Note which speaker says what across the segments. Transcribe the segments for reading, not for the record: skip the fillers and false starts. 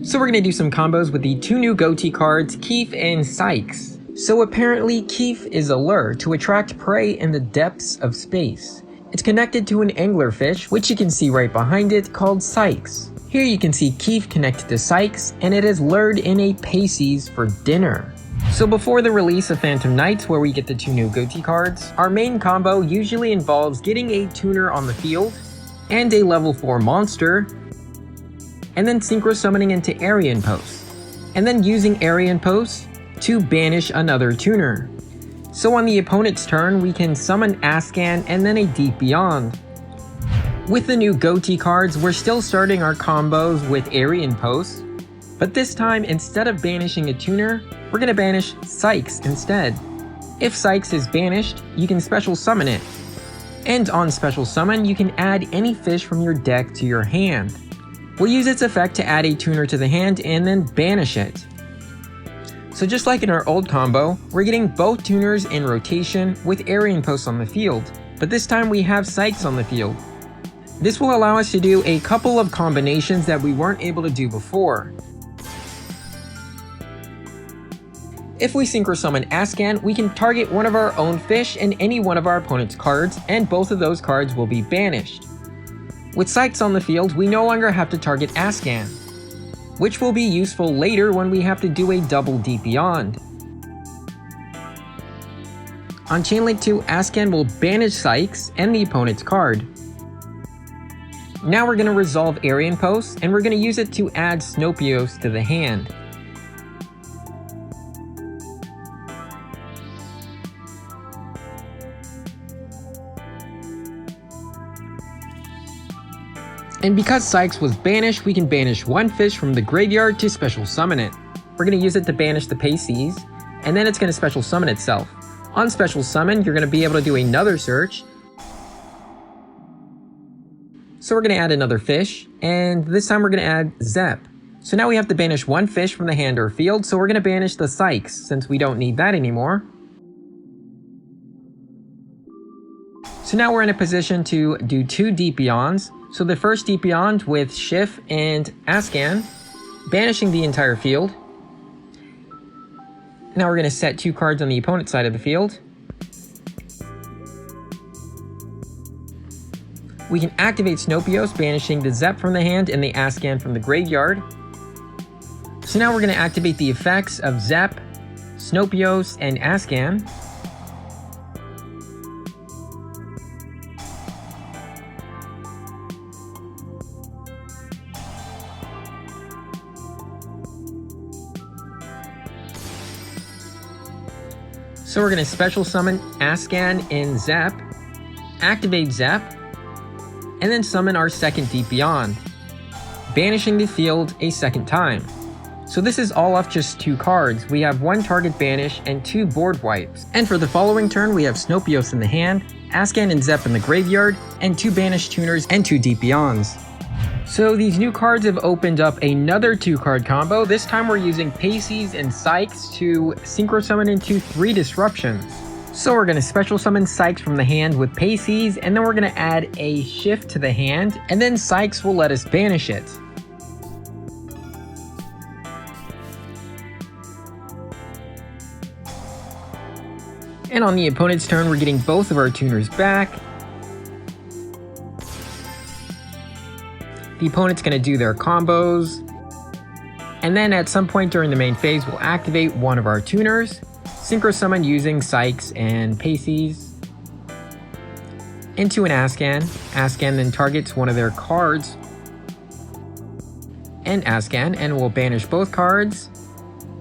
Speaker 1: So we're going to do some combos with the two new Ghoti cards, Kiif and Psiics. So apparently Kiif is a lure to attract prey in the depths of space. It's connected to an anglerfish, which you can see right behind it, called Psiics. Here you can see Kiif connected to Psiics, and it is lured in a Pacey's for dinner. So before the release of Phantom Nights, where we get the two new Ghoti cards, our main combo usually involves getting a tuner on the field, and a level 4 monster, and then synchro summoning into Arionpos, and then using Arionpos to banish another tuner. So on the opponent's turn, we can summon Ascan and then a Deep Beyond. With the new Ghoti cards, we're still starting our combos with Arionpos, but this time, instead of banishing a tuner, we're going to banish Psiics instead. If Psiics is banished, you can special summon it. And on special summon, you can add any fish from your deck to your hand. We'll use its effect to add a tuner to the hand and then banish it. So just like in our old combo, we're getting both tuners in rotation with Arionpos on the field, but this time we have Psiics on the field. This will allow us to do a couple of combinations that we weren't able to do before. If we synchro summon Ascan, we can target one of our own fish and any one of our opponent's cards, and both of those cards will be banished. With Psiics on the field, we no longer have to target Ascan, which will be useful later when we have to do a double Deep Beyond. On Chainlink 2, Ascan will banish Psiics and the opponent's card. Now we're going to resolve Arionpos, and we're going to use it to add Snopios to the hand. And because Psiics was banished, we can banish one fish from the graveyard to special summon it. We're going to use it to banish the Pacey's, and then it's going to special summon itself. On special summon, you're going to be able to do another search. So we're going to add another fish, and this time we're going to add Zep. So now we have to banish one fish from the hand or field, so we're going to banish the Psiics, since we don't need that anymore. So now we're in a position to do two Deep Beyonds. So the first Deep Beyond with Shif and Ascan, banishing the entire field. Now we're going to set two cards on the opponent's side of the field. We can activate Snopios, banishing the Zep from the hand and the Ascan from the graveyard. So now we're going to activate the effects of Zep, Snopios, and Ascan. So we're going to special summon Ascan and Zep, activate Zep, and then summon our second Deep Beyond, banishing the field a second time. So this is all off just two cards. We have one target banish and two board wipes. And for the following turn, we have Snopios in the hand, Ascan and Zep in the graveyard, and two banished tuners and two Deep Beyonds. So these new cards have opened up another 2-card combo. This time we're using Pacey's and Psiics to synchro summon into 3 disruptions. So we're going to special summon Psiics from the hand with Pacey's, and then we're going to add a Shif to the hand, and then Psiics will let us banish it. And on the opponent's turn, we're getting both of our tuners back. The opponent's going to do their combos, and then at some point during the main phase, we'll activate one of our tuners, synchro summon using Psiics and Pacey's into an Ascan. Ascan then targets one of their cards and Ascan, and we'll banish both cards.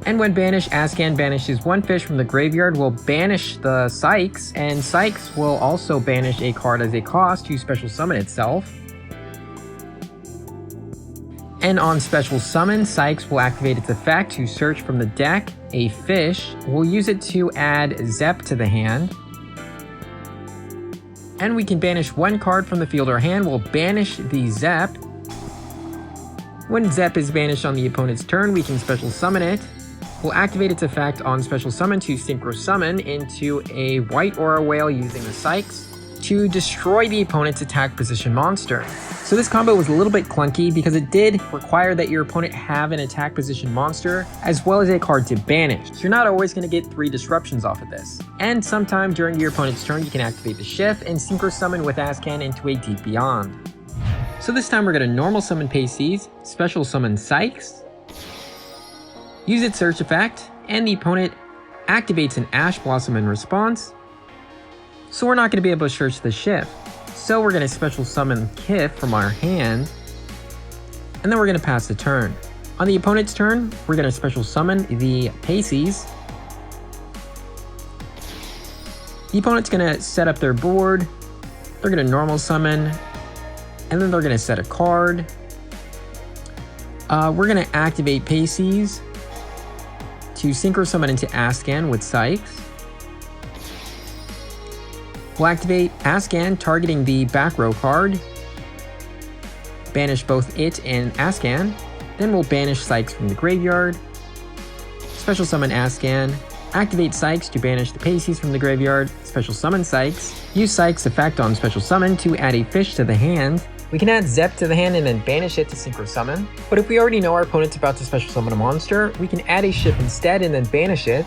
Speaker 1: And when banished, Ascan banishes one fish from the graveyard. We'll banish the Psiics, and Psiics will also banish a card as a cost to special summon itself. And on special summon, Psiics will activate its effect to search from the deck a fish. We'll use it to add Zep to the hand. And we can banish one card from the field or hand. We'll banish the Zep. When Zep is banished on the opponent's turn, we can special summon it. We'll activate its effect on special summon to synchro summon into a white aura whale using the Psiics to destroy the opponent's attack position monster. So this combo was a little bit clunky because it did require that your opponent have an attack position monster as well as a card to banish. So you're not always going to get 3 disruptions off of this. And sometime during your opponent's turn you can activate the Shif and synchro summon with Ascan into a Deep Beyond. So this time we're going to normal summon Psiics, special summon Psiics, use its search effect, and the opponent activates an Ash Blossom in response. So we're not going to be able to search the Shif. So we're going to special summon Kiif from our hand, and then we're going to pass the turn. On the opponent's turn, we're going to special summon the Psiics. The opponent's going to set up their board, they're going to normal summon, and then they're going to set a card. We're going to activate Psiics to synchro summon into Ascan with Psiics. We'll activate Ascan targeting the back row card, banish both it and Ascan, then we'll banish Psiics from the graveyard, special summon Ascan, activate Psiics to banish the Psiics from the graveyard, special summon Psiics, use Psiics effect on special summon to add a fish to the hand. We can add Zep to the hand and then banish it to synchro summon, but if we already know our opponent's about to special summon a monster, we can add a Shif instead and then banish it,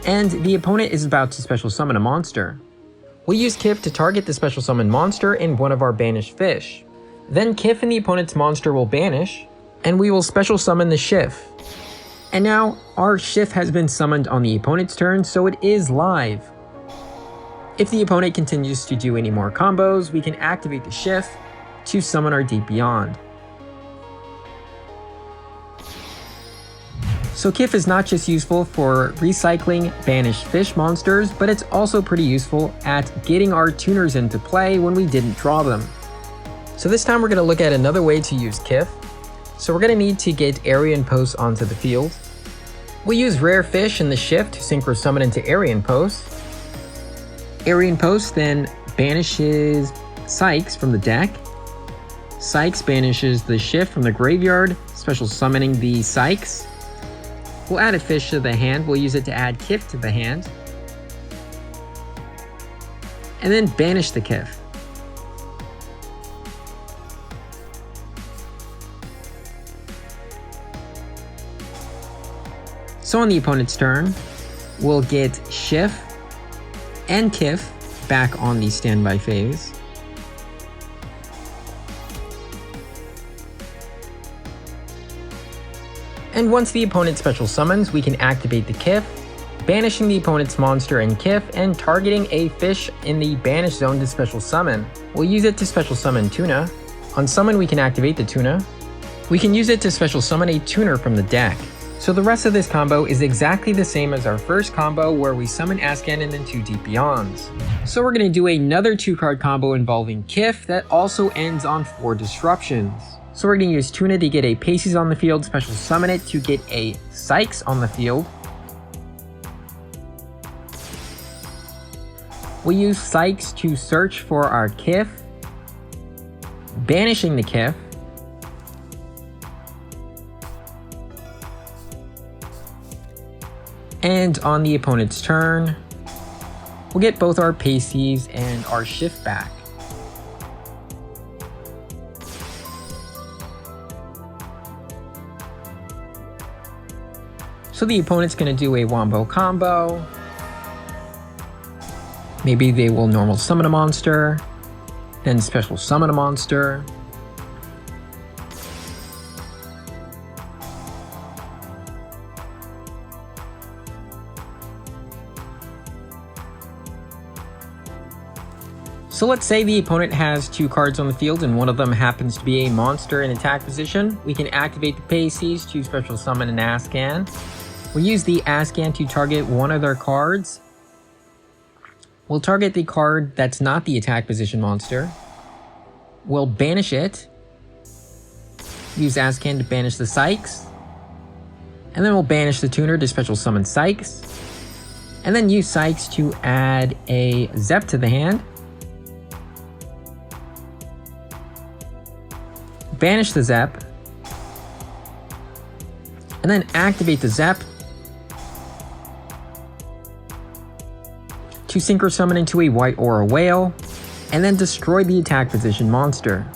Speaker 1: and the opponent is about to special summon a monster. We'll use Kiif to target the special summon monster and one of our banished fish. Then Kiif and the opponent's monster will banish, and we will special summon the Shif. And now, our Shif has been summoned on the opponent's turn, so it is live. If the opponent continues to do any more combos, we can activate the Shif to summon our Deep Beyond. So Kiif is not just useful for recycling banished fish monsters, but it's also pretty useful at getting our tuners into play when we didn't draw them. So this time we're going to look at another way to use Kiif. So we're going to need to get Arionpos onto the field. We'll use Rare Fish and the Shif to synchro summon into Arionpos. Arionpos then banishes Psiics from the deck. Psiics banishes the Shif from the graveyard, special summoning the Psiics. We'll add a fish to the hand, we'll use it to add Kiif to the hand. And then banish the Kiif. So on the opponent's turn, we'll get Shif and Kiif back on the standby phase. And once the opponent special summons, we can activate the Kiif, banishing the opponent's monster and Kiif, and targeting a fish in the banish zone to special summon. We'll use it to special summon Tuna. On summon, we can activate the Tuna. We can use it to special summon a tuner from the deck. So the rest of this combo is exactly the same as our first combo where we summon Ascan and then 2 Deep Beyonds. So we're going to do another 2-card combo involving Kiif that also ends on 4 disruptions. So we're going to use Tuna to get a Psiics on the field, special summon it to get a Psiics on the field. We'll use Psiics to search for our Kiif, banishing the Kiif. And on the opponent's turn, we'll get both our Psiics and our Shif back. So the opponent's going to do a Wombo combo. Maybe they will normal summon a monster, then special summon a monster. So let's say the opponent has 2 cards on the field and one of them happens to be a monster in attack position. We can activate the Psiics to special summon an Ascan. We'll use the Ascan to target one of their cards. We'll target the card that's not the attack position monster. We'll banish it. Use Ascan to banish the Psiics. And then we'll banish the tuner to special summon Psiics. And then use Psiics to add a Zep to the hand. Banish the Zep. And then activate the Zep to synchro summon into a white aura whale, and then destroy the attack position monster.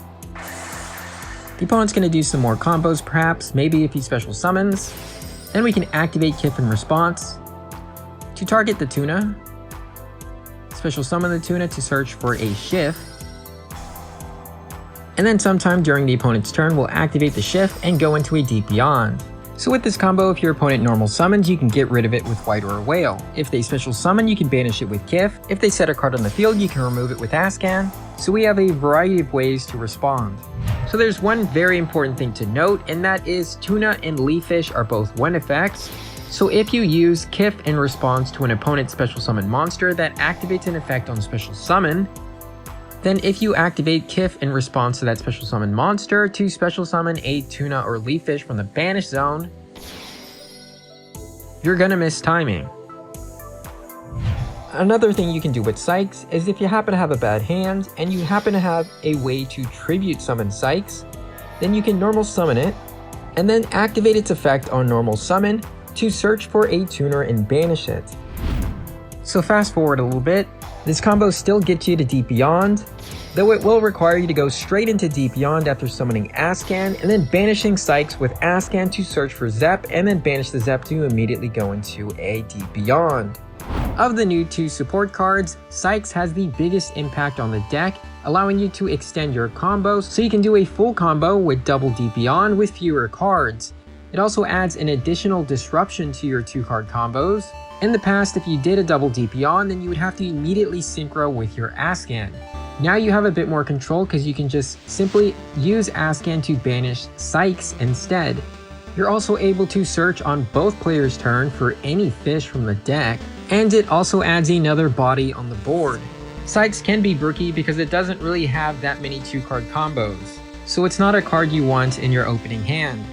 Speaker 1: The opponent's going to do some more combos perhaps, maybe if he special summons. Then we can activate Kiif in response to target the Tuna. Special summon the Tuna to search for a Shif. And then sometime during the opponent's turn, we'll activate the Shif and go into a Deep Beyond. So with this combo, if your opponent normal summons, you can get rid of it with White or a Whale. If they special summon, you can banish it with Kiif. If they set a card on the field, you can remove it with Ascan. So we have a variety of ways to respond. So there's one very important thing to note, and that is Tuna and Leaffish are both 1 effects. So if you use Kiif in response to an opponent's special summon monster that activates an effect on special summon, then if you activate Kiif in response to that special summon monster to special summon a Tuna or Leaffish from the banish zone, you're gonna miss timing. Another thing you can do with Psiics is if you happen to have a bad hand and you happen to have a way to tribute summon Psiics, then you can normal summon it and then activate its effect on normal summon to search for a Tuner and banish it. So fast forward a little bit, this combo still gets you to Deep Beyond, though it will require you to go straight into Deep Beyond after summoning Ascan and then banishing Psiics with Ascan to search for Zep and then banish the Zep to immediately go into a Deep Beyond. Of the new 2 support cards, Psiics has the biggest impact on the deck, allowing you to extend your combos so you can do a full combo with double Deep Beyond with fewer cards. It also adds an additional disruption to your 2-card combos. In the past, if you did a double Deep Beyond, then you would have to immediately synchro with your Ascan. Now you have a bit more control because you can just simply use Ascan to banish Psiics instead. You're also able to search on both players' turn for any fish from the deck, and it also adds another body on the board. Psiics can be brooky because it doesn't really have that many 2-card combos, so it's not a card you want in your opening hand.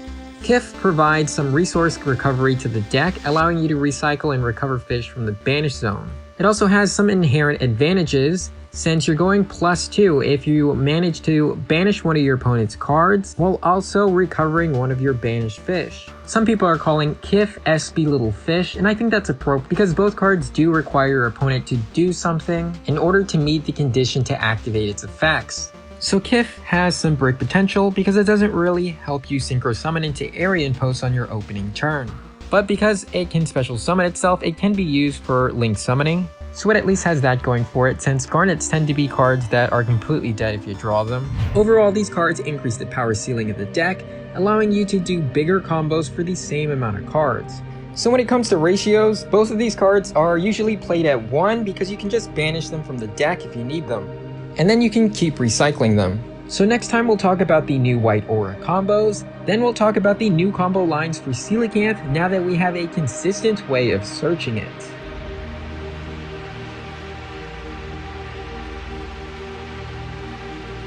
Speaker 1: Kiif provides some resource recovery to the deck, allowing you to recycle and recover fish from the banish zone. It also has some inherent advantages, since you're going +2 if you manage to banish one of your opponent's cards, while also recovering one of your banished fish. Some people are calling Kiif SB Little Fish, and I think that's appropriate because both cards do require your opponent to do something in order to meet the condition to activate its effects. So Kiif has some break potential because it doesn't really help you synchro summon into Arionpos on your opening turn. But because it can special summon itself, it can be used for link summoning. So it at least has that going for it, since Garnets tend to be cards that are completely dead if you draw them. Overall, these cards increase the power ceiling of the deck, allowing you to do bigger combos for the same amount of cards. So when it comes to ratios, both of these cards are usually played at 1 because you can just banish them from the deck if you need them. And then you can keep recycling them. So next time we'll talk about the new White Aura combos, then we'll talk about the new combo lines for Coelacanth now that we have a consistent way of searching it.